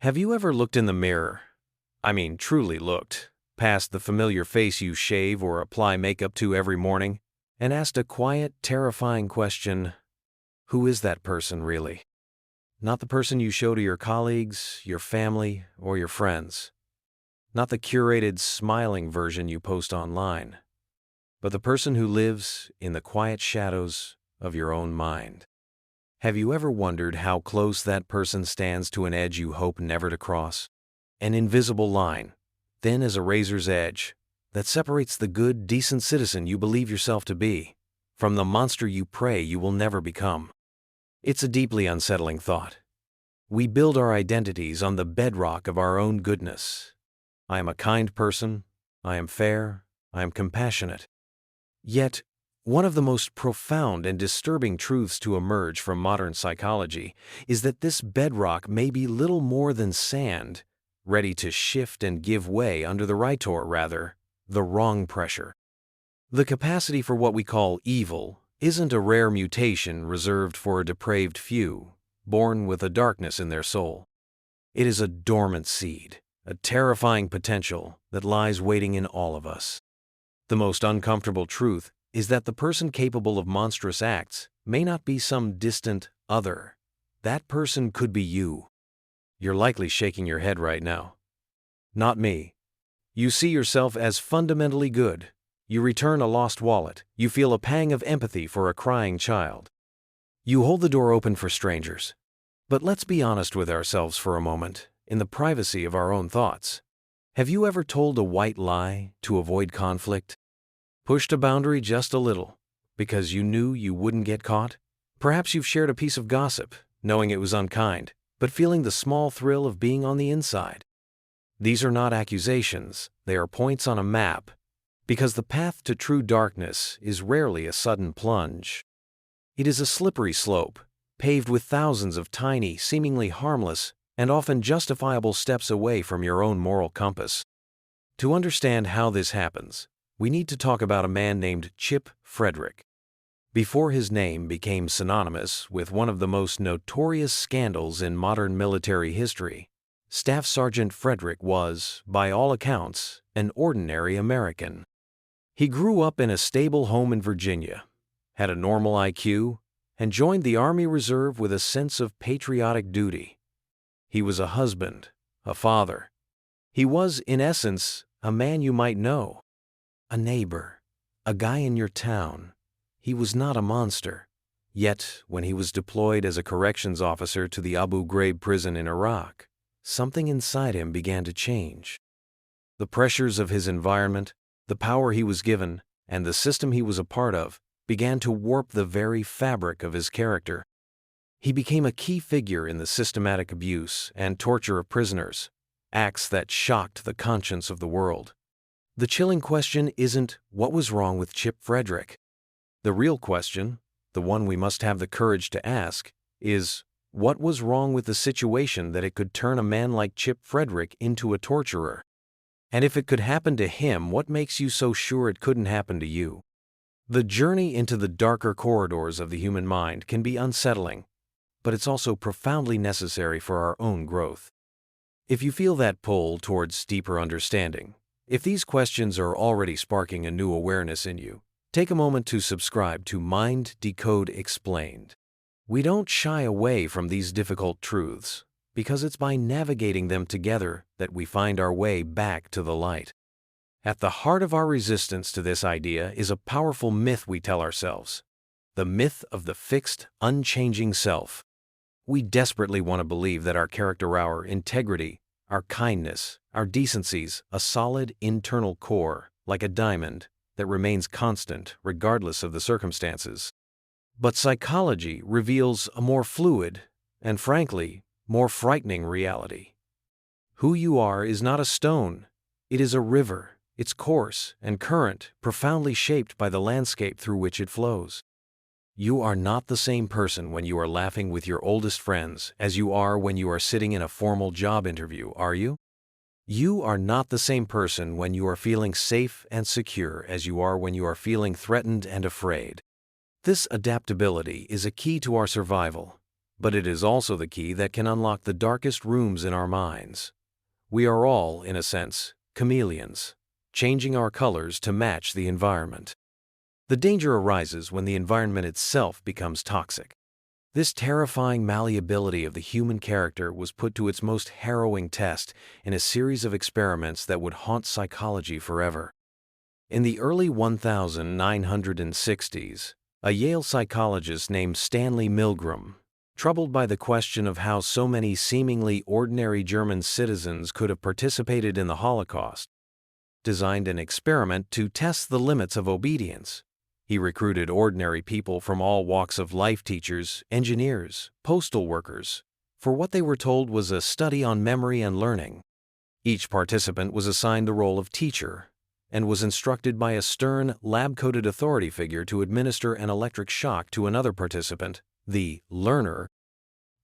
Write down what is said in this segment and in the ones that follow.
Have you ever looked in the mirror? I mean, truly looked, past the familiar face you shave or apply makeup to every morning, and asked a quiet, terrifying question: who is that person really? Not the person you show to your colleagues, your family, or your friends. Not the curated, smiling version you post online, but the person who lives in the quiet shadows of your own mind. Have you ever wondered how close that person stands to an edge you hope never to cross? An invisible line, thin as a razor's edge, that separates the good, decent citizen you believe yourself to be from the monster you pray you will never become. It's a deeply unsettling thought. We build our identities on the bedrock of our own goodness. I am a kind person, I am fair, I am compassionate. Yet, one of the most profound and disturbing truths to emerge from modern psychology is that this bedrock may be little more than sand, ready to shift and give way under the right, or rather, the wrong pressure. The capacity for what we call evil isn't a rare mutation reserved for a depraved few, born with a darkness in their soul. It is a dormant seed, a terrifying potential that lies waiting in all of us. The most uncomfortable truth is that the person capable of monstrous acts may not be some distant other. That person could be you. You're likely shaking your head right now. Not me. You see yourself as fundamentally good. You return a lost wallet. You feel a pang of empathy for a crying child. You hold the door open for strangers. But let's be honest with ourselves for a moment, in the privacy of our own thoughts. Have you ever told a white lie to avoid conflict? Pushed a boundary just a little, because you knew you wouldn't get caught? Perhaps you've shared a piece of gossip, knowing it was unkind, but feeling the small thrill of being on the inside. These are not accusations, they are points on a map, because the path to true darkness is rarely a sudden plunge. It is a slippery slope, paved with thousands of tiny, seemingly harmless, and often justifiable steps away from your own moral compass. To understand how this happens, we need to talk about a man named Chip Frederick. Before his name became synonymous with one of the most notorious scandals in modern military history, Staff Sergeant Frederick was, by all accounts, an ordinary American. He grew up in a stable home in Virginia, had a normal IQ, and joined the Army Reserve with a sense of patriotic duty. He was a husband, a father. He was, in essence, a man you might know. A neighbor, a guy in your town. He was not a monster. Yet, when he was deployed as a corrections officer to the Abu Ghraib prison in Iraq, something inside him began to change. The pressures of his environment, the power he was given, and the system he was a part of began to warp the very fabric of his character. He became a key figure in the systematic abuse and torture of prisoners, acts that shocked the conscience of the world. The chilling question isn't what was wrong with Chip Frederick. The real question, the one we must have the courage to ask, is what was wrong with the situation that it could turn a man like Chip Frederick into a torturer? And if it could happen to him, what makes you so sure it couldn't happen to you? The journey into the darker corridors of the human mind can be unsettling, but it's also profoundly necessary for our own growth. If you feel that pull towards deeper understanding, if these questions are already sparking a new awareness in you, take a moment to subscribe to Mind Decode Explained. We don't shy away from these difficult truths, because it's by navigating them together that we find our way back to the light. At the heart of our resistance to this idea is a powerful myth we tell ourselves, the myth of the fixed, unchanging self. We desperately want to believe that our character, our integrity, our kindness, our decencies, a solid internal core, like a diamond, that remains constant regardless of the circumstances. But psychology reveals a more fluid and, frankly, more frightening reality. Who you are is not a stone, it is a river, its course and current profoundly shaped by the landscape through which it flows. You are not the same person when you are laughing with your oldest friends as you are when you are sitting in a formal job interview, are you? You are not the same person when you are feeling safe and secure as you are when you are feeling threatened and afraid. This adaptability is a key to our survival, But it is also the key that can unlock the darkest rooms in our minds. We are all, in a sense, chameleons, changing our colors to match the environment. The danger arises when the environment itself becomes toxic. This terrifying malleability of the human character was put to its most harrowing test in a series of experiments that would haunt psychology forever. In the early 1960s, a Yale psychologist named Stanley Milgram, troubled by the question of how so many seemingly ordinary German citizens could have participated in the Holocaust, designed an experiment to test the limits of obedience. He recruited ordinary people from all walks of life, teachers, engineers, postal workers, for what they were told was a study on memory and learning. Each participant was assigned the role of teacher and was instructed by a stern, lab-coated authority figure to administer an electric shock to another participant, the learner,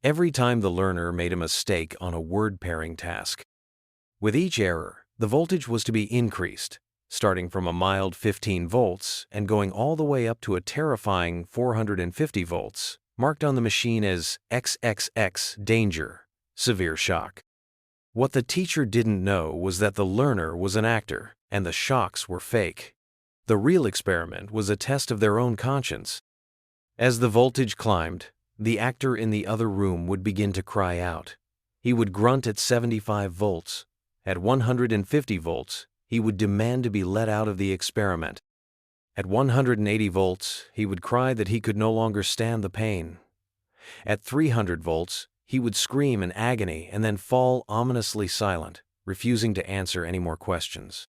every time the learner made a mistake on a word-pairing task. With each error, the voltage was to be increased, starting from a mild 15 volts and going all the way up to a terrifying 450 volts, marked on the machine as XXX danger, severe shock. What the teacher didn't know was that the learner was an actor and the shocks were fake. The real experiment was a test of their own conscience. As the voltage climbed, the actor in the other room would begin to cry out. He would grunt at 75 volts. At 150 volts, he would demand to be let out of the experiment. At 180 volts, he would cry that he could no longer stand the pain. At 300 volts, he would scream in agony and then fall ominously silent, refusing to answer any more questions.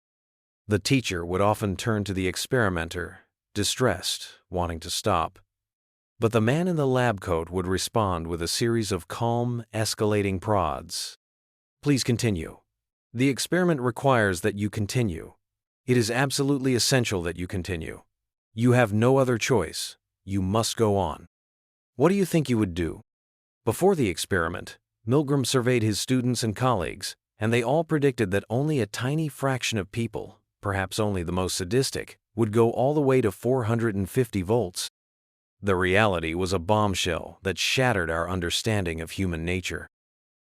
The teacher would often turn to the experimenter, distressed, wanting to stop. But the man in the lab coat would respond with a series of calm, escalating prods. Please continue. The experiment requires that you continue. It is absolutely essential that you continue. You have no other choice. You must go on. What do you think you would do? Before the experiment, Milgram surveyed his students and colleagues, and they all predicted that only a tiny fraction of people, perhaps only the most sadistic, would go all the way to 450 volts. The reality was a bombshell that shattered our understanding of human nature.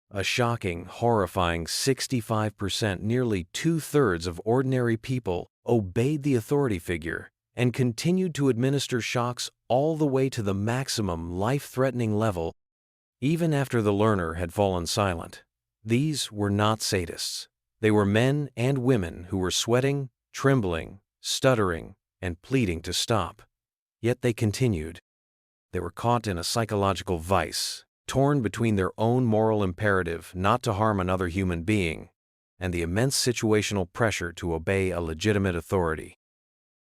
A shocking, horrifying 65%, nearly two-thirds of ordinary people obeyed the authority figure and continued to administer shocks all the way to the maximum life-threatening level, even after the learner had fallen silent. These were not sadists. They were men and women who were sweating, trembling, stuttering, and pleading to stop. Yet they continued. They were caught in a psychological vice, torn between their own moral imperative not to harm another human being and the immense situational pressure to obey a legitimate authority.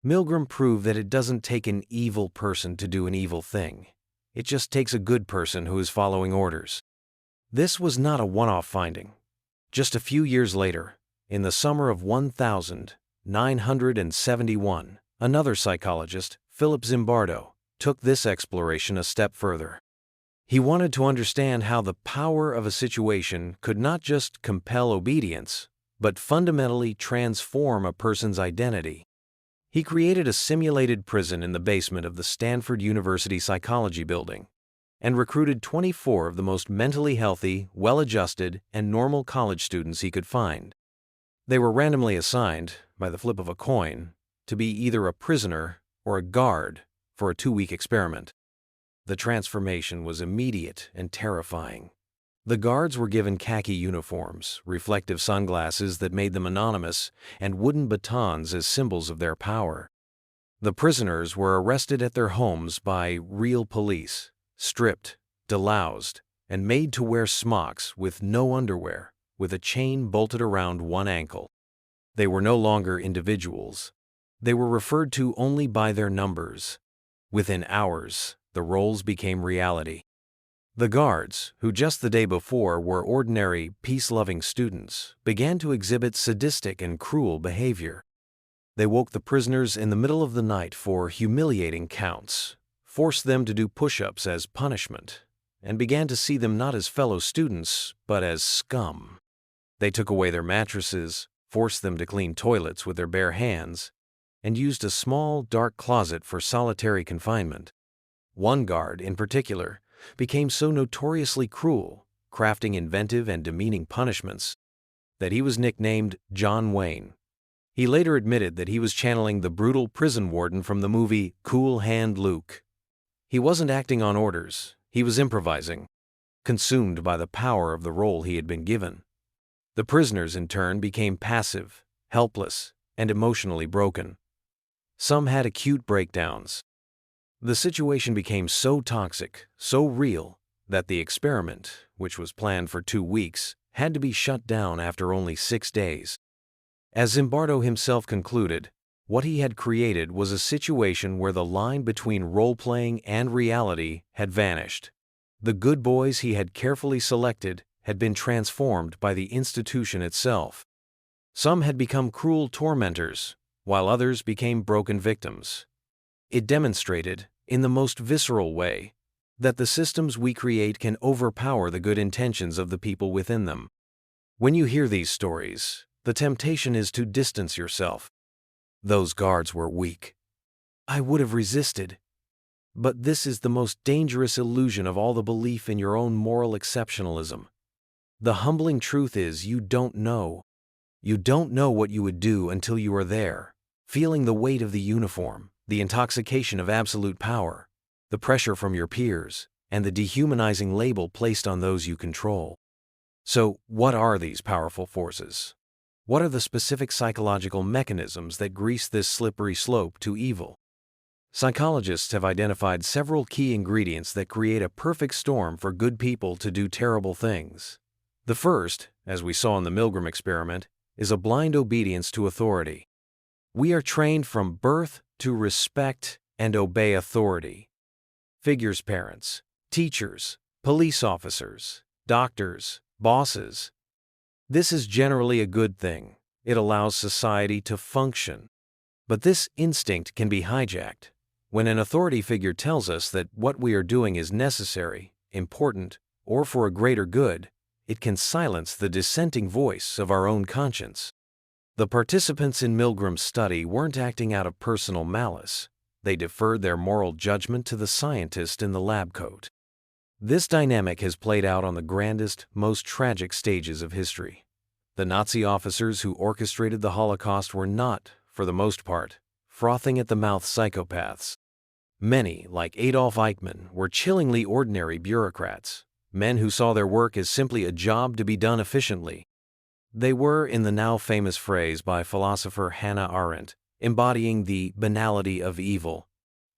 Milgram proved that it doesn't take an evil person to do an evil thing. It just takes a good person who is following orders. This was not a one-off finding. Just a few years later, in the summer of 1971, another psychologist, Philip Zimbardo, took this exploration a step further. He wanted to understand how the power of a situation could not just compel obedience, but fundamentally transform a person's identity. He created a simulated prison in the basement of the Stanford University Psychology Building and recruited 24 of the most mentally healthy, well-adjusted, and normal college students he could find. They were randomly assigned, by the flip of a coin, to be either a prisoner or a guard for a 2-week experiment. The transformation was immediate and terrifying. The guards were given khaki uniforms, reflective sunglasses that made them anonymous, and wooden batons as symbols of their power. The prisoners were arrested at their homes by real police, stripped, deloused, and made to wear smocks with no underwear, with a chain bolted around one ankle. They were no longer individuals. They were referred to only by their numbers. Within hours, the roles became reality. The guards, who just the day before were ordinary, peace-loving students, began to exhibit sadistic and cruel behavior. They woke the prisoners in the middle of the night for humiliating counts, forced them to do push-ups as punishment, and began to see them not as fellow students, but as scum. They took away their mattresses, forced them to clean toilets with their bare hands, and used a small, dark closet for solitary confinement. One guard, in particular, became so notoriously cruel, crafting inventive and demeaning punishments, that he was nicknamed John Wayne. He later admitted that he was channeling the brutal prison warden from the movie Cool Hand Luke. He wasn't acting on orders, he was improvising, consumed by the power of the role he had been given. The prisoners, in turn, became passive, helpless, and emotionally broken. Some had acute breakdowns. The situation became so toxic, so real, that the experiment, which was planned for 2 weeks, had to be shut down after only 6 days. As Zimbardo himself concluded, what he had created was a situation where the line between role-playing and reality had vanished. The good boys he had carefully selected had been transformed by the institution itself. Some had become cruel tormentors, while others became broken victims. It demonstrated, in the most visceral way, that the systems we create can overpower the good intentions of the people within them. When you hear these stories, the temptation is to distance yourself. Those guards were weak. I would have resisted. But this is the most dangerous illusion of all the belief in your own moral exceptionalism. The humbling truth is you don't know. You don't know what you would do until you are there, feeling the weight of the uniform, the intoxication of absolute power, the pressure from your peers, and the dehumanizing label placed on those you control. So, what are these powerful forces? What are the specific psychological mechanisms that grease this slippery slope to evil? Psychologists have identified several key ingredients that create a perfect storm for good people to do terrible things. The first, as we saw in the Milgram Experiment, is a blind obedience to authority. We are trained from birth to respect and obey authority. Figures, parents, teachers, police officers, doctors, bosses. This is generally a good thing. It allows society to function. But this instinct can be hijacked. When an authority figure tells us that what we are doing is necessary, important, or for a greater good, it can silence the dissenting voice of our own conscience. The participants in Milgram's study weren't acting out of personal malice. They deferred their moral judgment to the scientist in the lab coat. This dynamic has played out on the grandest, most tragic stages of history. The Nazi officers who orchestrated the Holocaust were not, for the most part, frothing at the mouth psychopaths. Many, like Adolf Eichmann, were chillingly ordinary bureaucrats, men who saw their work as simply a job to be done efficiently. They were, in the now famous phrase by philosopher Hannah Arendt, embodying the banality of evil.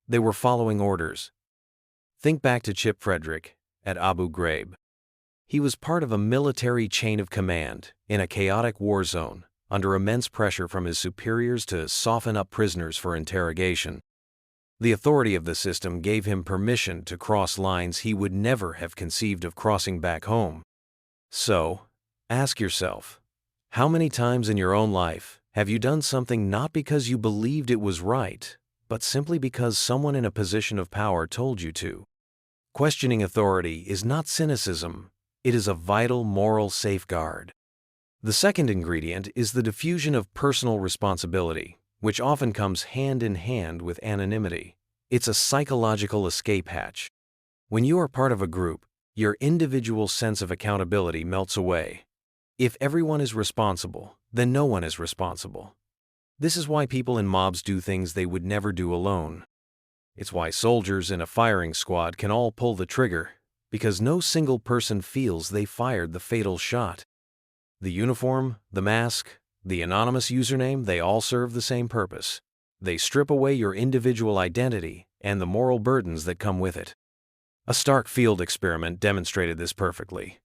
They were following orders. Think back to Chip Frederick at Abu Ghraib. He was part of a military chain of command in a chaotic war zone, under immense pressure from his superiors to soften up prisoners for interrogation. The authority of the system gave him permission to cross lines he would never have conceived of crossing back home. So, ask yourself, how many times in your own life have you done something not because you believed it was right, but simply because someone in a position of power told you to? Questioning authority is not cynicism, it is a vital moral safeguard. The second ingredient is the diffusion of personal responsibility, which often comes hand in hand with anonymity. It's a psychological escape hatch. When you are part of a group, your individual sense of accountability melts away. If everyone is responsible, then no one is responsible. This is why people in mobs do things they would never do alone. It's why soldiers in a firing squad can all pull the trigger, because no single person feels they fired the fatal shot. The uniform, the mask, the anonymous username, they all serve the same purpose. They strip away your individual identity and the moral burdens that come with it. A Stark field experiment demonstrated this perfectly.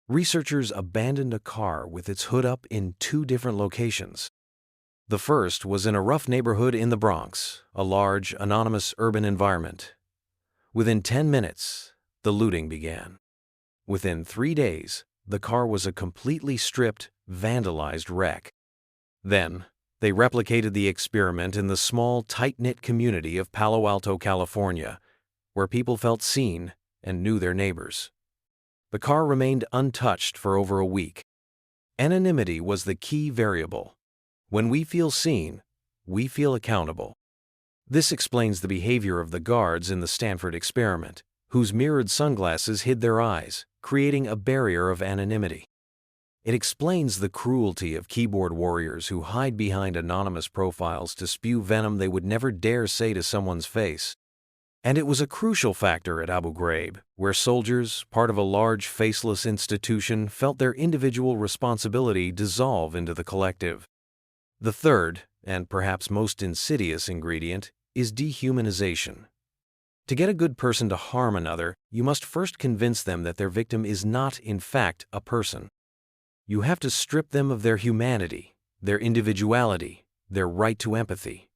Researchers abandoned a car with its hood up in 2 different locations. The first was in a rough neighborhood in the Bronx, a large, anonymous urban environment. Within 10 minutes, the looting began. Within 3 days, the car was a completely stripped, vandalized wreck. Then, they replicated the experiment in the small, tight-knit community of Palo Alto, California, where people felt seen and knew their neighbors. The car remained untouched for over a week. Anonymity was the key variable. When we feel seen, we feel accountable. This explains the behavior of the guards in the Stanford experiment. whose mirrored sunglasses hid their eyes, creating a barrier of anonymity. It explains the cruelty of keyboard warriors who hide behind anonymous profiles to spew venom they would never dare say to someone's face. And it was a crucial factor at Abu Ghraib, where soldiers, part of a large faceless institution, felt their individual responsibility dissolve into the collective. The third, and perhaps most insidious ingredient, is dehumanization. To get a good person to harm another, you must first convince them that their victim is not, in fact, a person. You have to strip them of their humanity, their individuality, their right to empathy.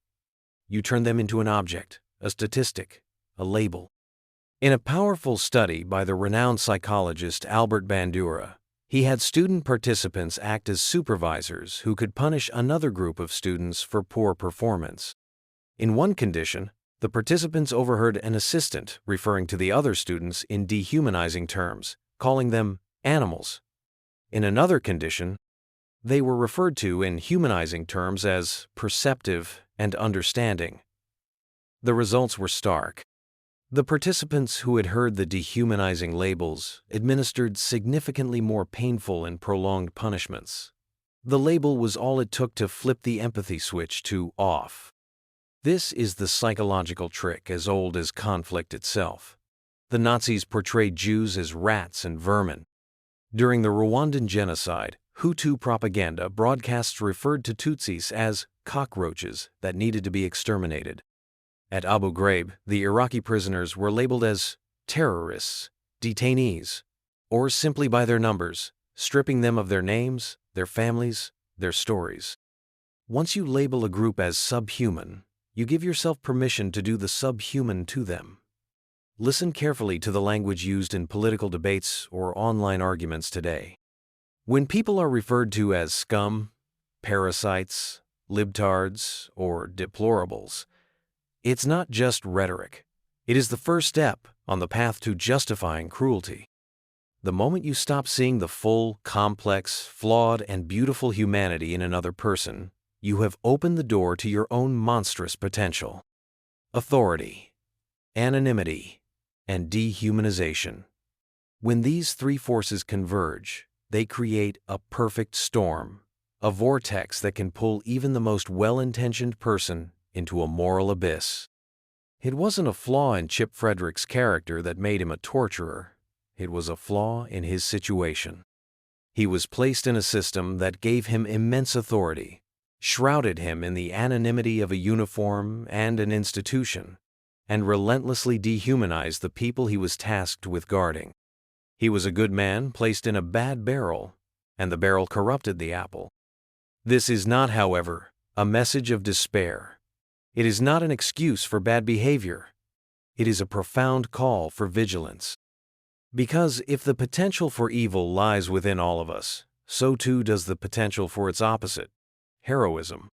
You turn them into an object, a statistic, a label. In a powerful study by the renowned psychologist Albert Bandura, he had student participants act as supervisors who could punish another group of students for poor performance. In one condition, the participants overheard an assistant referring to the other students in dehumanizing terms, calling them animals. In another condition, they were referred to in humanizing terms as perceptive and understanding. The results were stark. The participants who had heard the dehumanizing labels administered significantly more painful and prolonged punishments. The label was all it took to flip the empathy switch to off. This is the psychological trick as old as conflict itself. The Nazis portrayed Jews as rats and vermin. During the Rwandan genocide, Hutu propaganda broadcasts referred to Tutsis as cockroaches that needed to be exterminated. At Abu Ghraib, the Iraqi prisoners were labeled as terrorists, detainees, or simply by their numbers, stripping them of their names, their families, their stories. Once you label a group as subhuman, you give yourself permission to do the subhuman to them. Listen carefully to the language used in political debates or online arguments today. When people are referred to as scum, parasites, libtards, or deplorables, it's not just rhetoric. It is the first step on the path to justifying cruelty. The moment you stop seeing the full, complex, flawed, and beautiful humanity in another person, you have opened the door to your own monstrous potential. Authority, anonymity, and dehumanization. When these three forces converge, they create a perfect storm, a vortex that can pull even the most well-intentioned person into a moral abyss. It wasn't a flaw in Chip Frederick's character that made him a torturer. It was a flaw in his situation. He was placed in a system that gave him immense authority, shrouded him in the anonymity of a uniform and an institution, and relentlessly dehumanized the people he was tasked with guarding. He was a good man placed in a bad barrel, and the barrel corrupted the apple. This is not, however, a message of despair. It is not an excuse for bad behavior. It is a profound call for vigilance. Because if the potential for evil lies within all of us, so too does the potential for its opposite, heroism.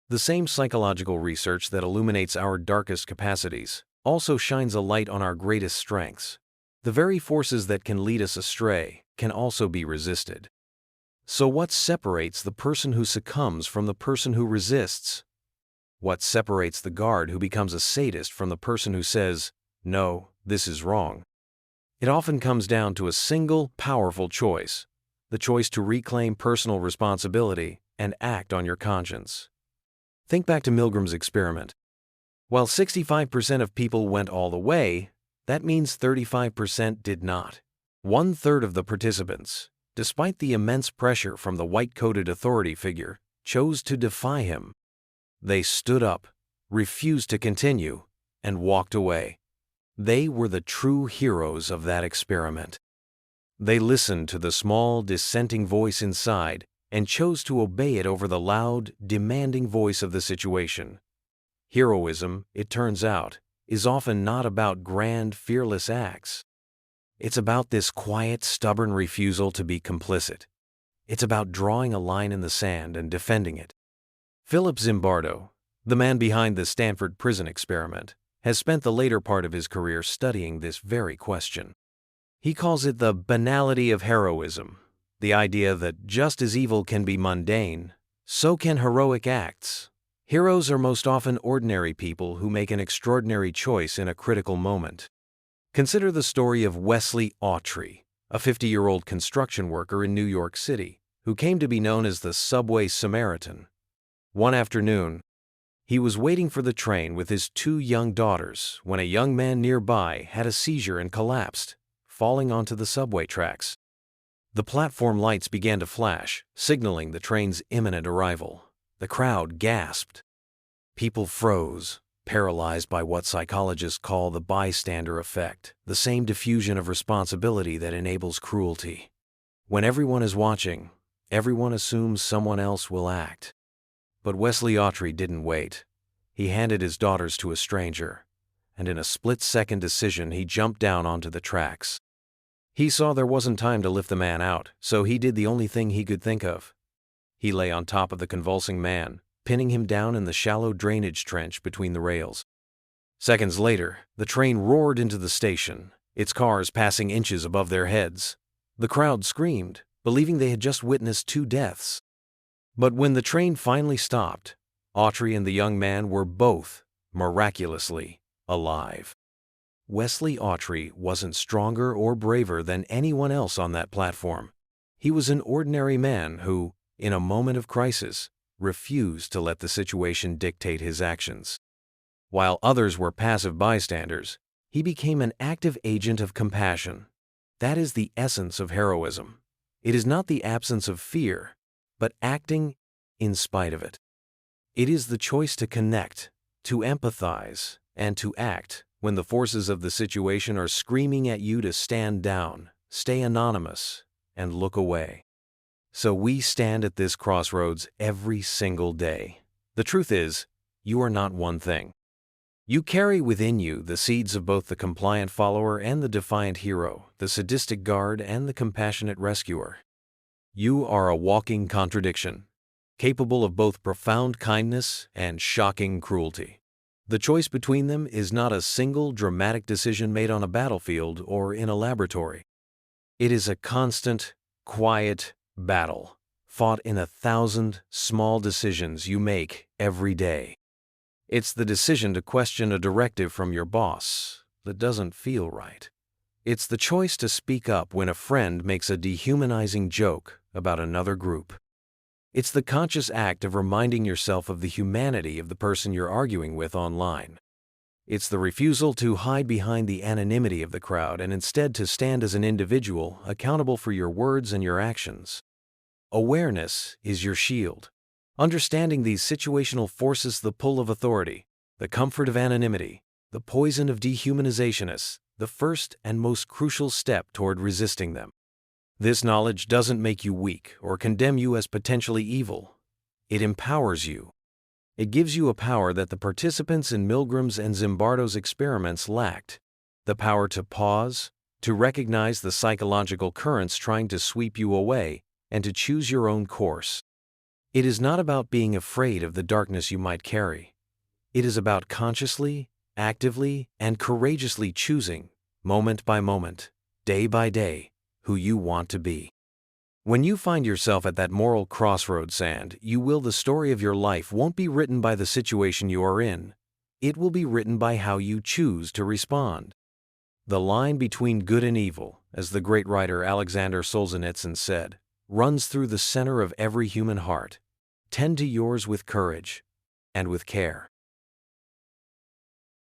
The same psychological research that illuminates our darkest capacities also shines a light on our greatest strengths. The very forces that can lead us astray can also be resisted. So what separates the person who succumbs from the person who resists? What separates the guard who becomes a sadist from the person who says, "No, this is wrong"? It often comes down to a single, powerful choice, the choice to reclaim personal responsibility and act on your conscience. Think back to Milgram's experiment. While 65% of people went all the way, that means 35% did not. 1/3 of the participants, despite the immense pressure from the white-coated authority figure, chose to defy him. They stood up, refused to continue, and walked away. They were the true heroes of that experiment. They listened to the small, dissenting voice inside and chose to obey it over the loud, demanding voice of the situation. Heroism, it turns out, is often not about grand, fearless acts. It's about this quiet, stubborn refusal to be complicit. It's about drawing a line in the sand and defending it. Philip Zimbardo, the man behind the Stanford Prison Experiment, has spent the later part of his career studying this very question. He calls it the banality of heroism, the idea that just as evil can be mundane, so can heroic acts. Heroes are most often ordinary people who make an extraordinary choice in a critical moment. Consider the story of Wesley Autry, a 50-year-old construction worker in New York City, who came to be known as the Subway Samaritan. One afternoon, he was waiting for the train with his 2 young daughters when a young man nearby had a seizure and collapsed, falling onto the subway tracks. The platform lights began to flash, signaling the train's imminent arrival. The crowd gasped. People froze, paralyzed by what psychologists call the bystander effect, the same diffusion of responsibility that enables cruelty. When everyone is watching, everyone assumes someone else will act. But Wesley Autry didn't wait. He handed his daughters to a stranger, and in a split-second decision he jumped down onto the tracks. He saw there wasn't time to lift the man out, so he did the only thing he could think of. He lay on top of the convulsing man, pinning him down in the shallow drainage trench between the rails. Seconds later, the train roared into the station, its cars passing inches above their heads. The crowd screamed, believing they had just witnessed 2 deaths. But when the train finally stopped, Autry and the young man were both, miraculously, alive. Wesley Autry wasn't stronger or braver than anyone else on that platform. He was an ordinary man who, in a moment of crisis, refused to let the situation dictate his actions. While others were passive bystanders, he became an active agent of compassion. That is the essence of heroism. It is not the absence of fear, but acting in spite of it. It is the choice to connect, to empathize, and to act when the forces of the situation are screaming at you to stand down, stay anonymous, and look away. So we stand at this crossroads every single day. The truth is, you are not one thing. You carry within you the seeds of both the compliant follower and the defiant hero, the sadistic guard and the compassionate rescuer. You are a walking contradiction, capable of both profound kindness and shocking cruelty. The choice between them is not a single dramatic decision made on a battlefield or in a laboratory. It is a constant, quiet battle, fought in 1,000 small decisions you make every day. It's the decision to question a directive from your boss that doesn't feel right. It's the choice to speak up when a friend makes a dehumanizing joke about another group. It's the conscious act of reminding yourself of the humanity of the person you're arguing with online. It's the refusal to hide behind the anonymity of the crowd and instead to stand as an individual accountable for your words and your actions. Awareness is your shield. Understanding these situational forces, the pull of authority, the comfort of anonymity, the poison of dehumanization, is the first and most crucial step toward resisting them. This knowledge doesn't make you weak or condemn you as potentially evil. It empowers you. It gives you a power that the participants in Milgram's and Zimbardo's experiments lacked. The power to pause, to recognize the psychological currents trying to sweep you away, and to choose your own course. It is not about being afraid of the darkness you might carry. It is about consciously, actively, and courageously choosing, moment by moment, day by day, who you want to be. When you find yourself at that moral crossroads, the story of your life won't be written by the situation you are in. It will be written by how you choose to respond. The line between good and evil, as the great writer Alexander Solzhenitsyn said, runs through the center of every human heart. Tend to yours with courage and with care.